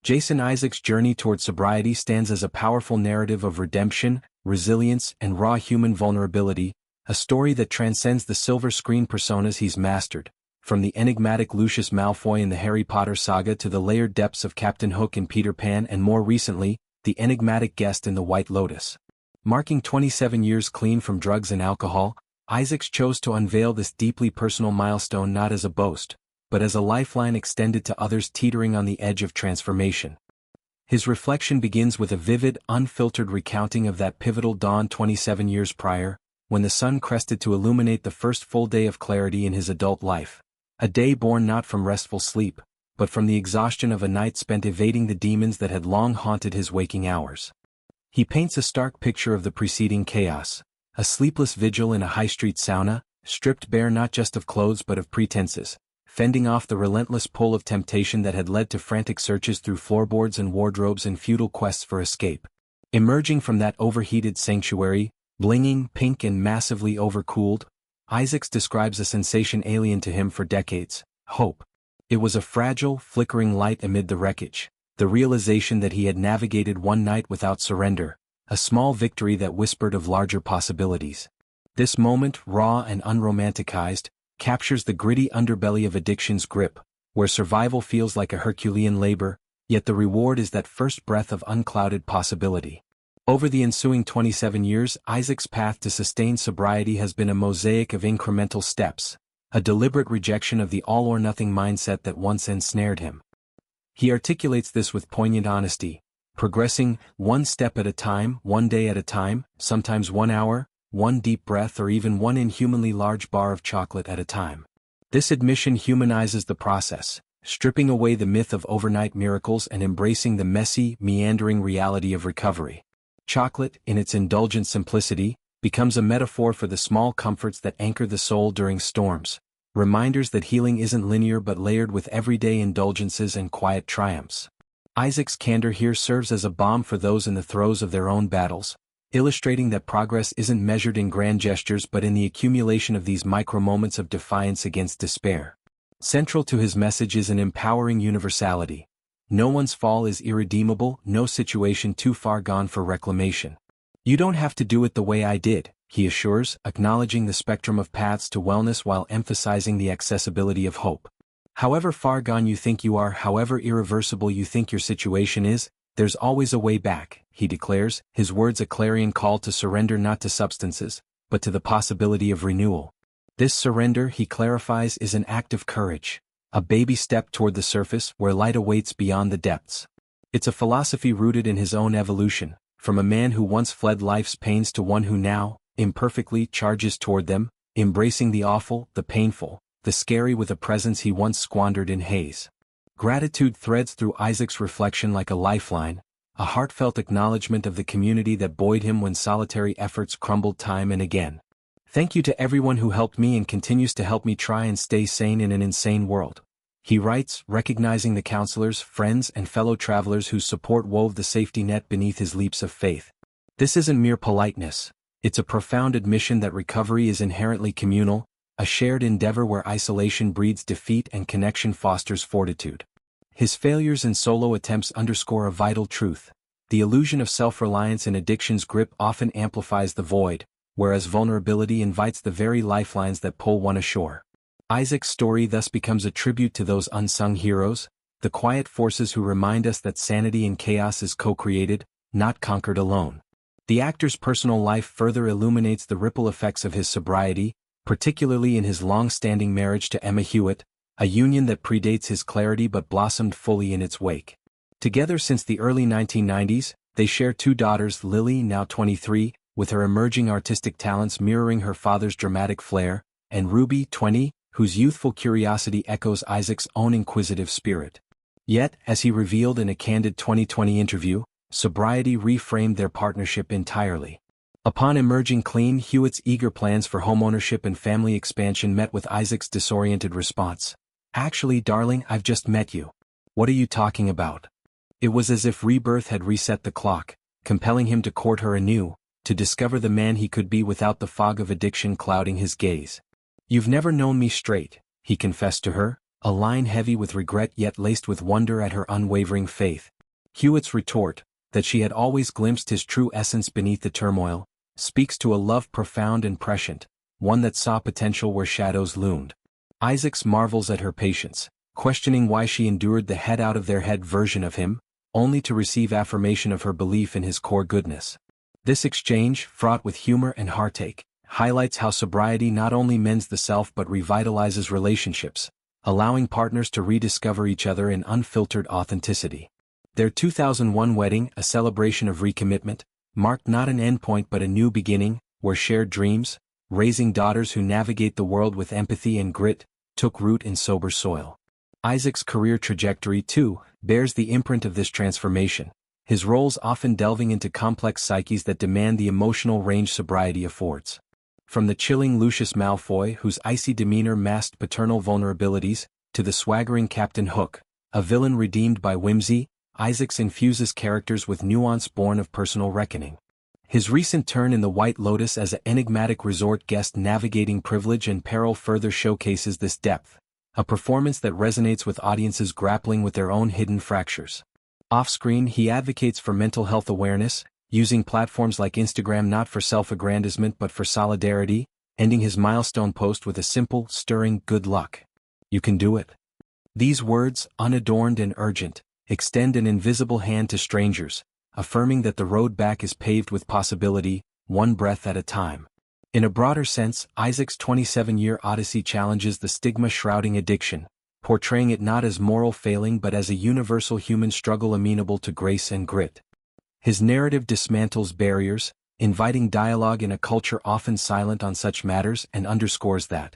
Jason Isaac's journey toward sobriety stands as a powerful narrative of redemption, resilience, and raw human vulnerability, a story that transcends the silver screen personas he's mastered, from the enigmatic Lucius Malfoy in the Harry Potter saga to the layered depths of Captain Hook in Peter Pan and more recently, the enigmatic guest in the White Lotus. Marking 27 years clean from drugs and alcohol, Isaacs chose to unveil this deeply personal milestone not as a boast, but as a lifeline extended to others teetering on the edge of transformation. His reflection begins with a vivid, unfiltered recounting of that pivotal dawn 27 years prior, when the sun crested to illuminate the first full day of clarity in his adult life. A day born not from restful sleep, but from the exhaustion of a night spent evading the demons that had long haunted his waking hours. He paints a stark picture of the preceding chaos, a sleepless vigil in a high-street sauna, stripped bare not just of clothes but of pretenses, fending off the relentless pull of temptation that had led to frantic searches through floorboards and wardrobes and futile quests for escape. Emerging from that overheated sanctuary, blinging, pink and massively overcooled, Isaacs describes a sensation alien to him for decades: hope. It was a fragile, flickering light amid the wreckage, the realization that he had navigated one night without surrender, a small victory that whispered of larger possibilities. This moment, raw and unromanticized, captures the gritty underbelly of addiction's grip, where survival feels like a Herculean labor, yet the reward is that first breath of unclouded possibility. Over the ensuing 27 years, Isaac's path to sustained sobriety has been a mosaic of incremental steps, a deliberate rejection of the all-or-nothing mindset that once ensnared him. He articulates this with poignant honesty, progressing one step at a time, one day at a time, sometimes 1 hour, one deep breath or even one inhumanly large bar of chocolate at a time. This admission humanizes the process, stripping away the myth of overnight miracles and embracing the messy, meandering reality of recovery. Chocolate, in its indulgent simplicity, becomes a metaphor for the small comforts that anchor the soul during storms, reminders that healing isn't linear but layered with everyday indulgences and quiet triumphs. Isaac's candor here serves as a balm for those in the throes of their own battles, illustrating that progress isn't measured in grand gestures but in the accumulation of these micro-moments of defiance against despair. Central to his message is an empowering universality. No one's fall is irredeemable, no situation too far gone for reclamation. You don't have to do it the way I did, he assures, acknowledging the spectrum of paths to wellness while emphasizing the accessibility of hope. However far gone you think you are, however irreversible you think your situation is, there's always a way back, he declares, his words a clarion call to surrender not to substances, but to the possibility of renewal. This surrender, he clarifies, is an act of courage, a baby step toward the surface where light awaits beyond the depths. It's a philosophy rooted in his own evolution, from a man who once fled life's pains to one who now, imperfectly, charges toward them, embracing the awful, the painful, the scary with a presence he once squandered in haze. Gratitude threads through Isaac's reflection like a lifeline, a heartfelt acknowledgement of the community that buoyed him when solitary efforts crumbled time and again. Thank you to everyone who helped me and continues to help me try and stay sane in an insane world. He writes, recognizing the counselors, friends, and fellow travelers whose support wove the safety net beneath his leaps of faith. This isn't mere politeness. It's a profound admission that recovery is inherently communal, a shared endeavor where isolation breeds defeat and connection fosters fortitude. His failures and solo attempts underscore a vital truth. The illusion of self-reliance in addiction's grip often amplifies the void, whereas vulnerability invites the very lifelines that pull one ashore. Isaac's story thus becomes a tribute to those unsung heroes, the quiet forces who remind us that sanity in chaos is co-created, not conquered alone. The actor's personal life further illuminates the ripple effects of his sobriety, particularly in his long-standing marriage to Emma Hewitt, a union that predates his clarity but blossomed fully in its wake. Together since the early 1990s, they share 2 daughters, Lily, now 23, with her emerging artistic talents mirroring her father's dramatic flair, and Ruby, 20, whose youthful curiosity echoes Isaac's own inquisitive spirit. Yet, as he revealed in a candid 2020 interview, sobriety reframed their partnership entirely. Upon emerging clean, Hewitt's eager plans for homeownership and family expansion met with Isaac's disoriented response. "Actually, darling, I've just met you. What are you talking about?" It was as if rebirth had reset the clock, compelling him to court her anew, to discover the man he could be without the fog of addiction clouding his gaze. "You've never known me straight," he confessed to her, a line heavy with regret yet laced with wonder at her unwavering faith. Hewitt's retort, that she had always glimpsed his true essence beneath the turmoil, speaks to a love profound and prescient, one that saw potential where shadows loomed. Isaacs marvels at her patience, questioning why she endured the head-out-of-their-head version of him, only to receive affirmation of her belief in his core goodness. This exchange, fraught with humor and heartache, highlights how sobriety not only mends the self but revitalizes relationships, allowing partners to rediscover each other in unfiltered authenticity. Their 2001 wedding, a celebration of recommitment, marked not an endpoint but a new beginning, where shared dreams, raising daughters who navigate the world with empathy and grit, took root in sober soil. Isaac's career trajectory, too, bears the imprint of this transformation, his roles often delving into complex psyches that demand the emotional range sobriety affords. From the chilling Lucius Malfoy, whose icy demeanor masked paternal vulnerabilities, to the swaggering Captain Hook, a villain redeemed by whimsy, Isaacs infuses characters with nuance born of personal reckoning. His recent turn in The White Lotus as an enigmatic resort guest navigating privilege and peril further showcases this depth, a performance that resonates with audiences grappling with their own hidden fractures. Off-screen, he advocates for mental health awareness, using platforms like Instagram not for self-aggrandizement but for solidarity, ending his milestone post with a simple, stirring "good luck. You can do it." These words, unadorned and urgent, extend an invisible hand to strangers, affirming that the road back is paved with possibility, one breath at a time. In a broader sense, Isaac's 27-year odyssey challenges the stigma shrouding addiction, portraying it not as moral failing but as a universal human struggle amenable to grace and grit. His narrative dismantles barriers, inviting dialogue in a culture often silent on such matters, and underscores that,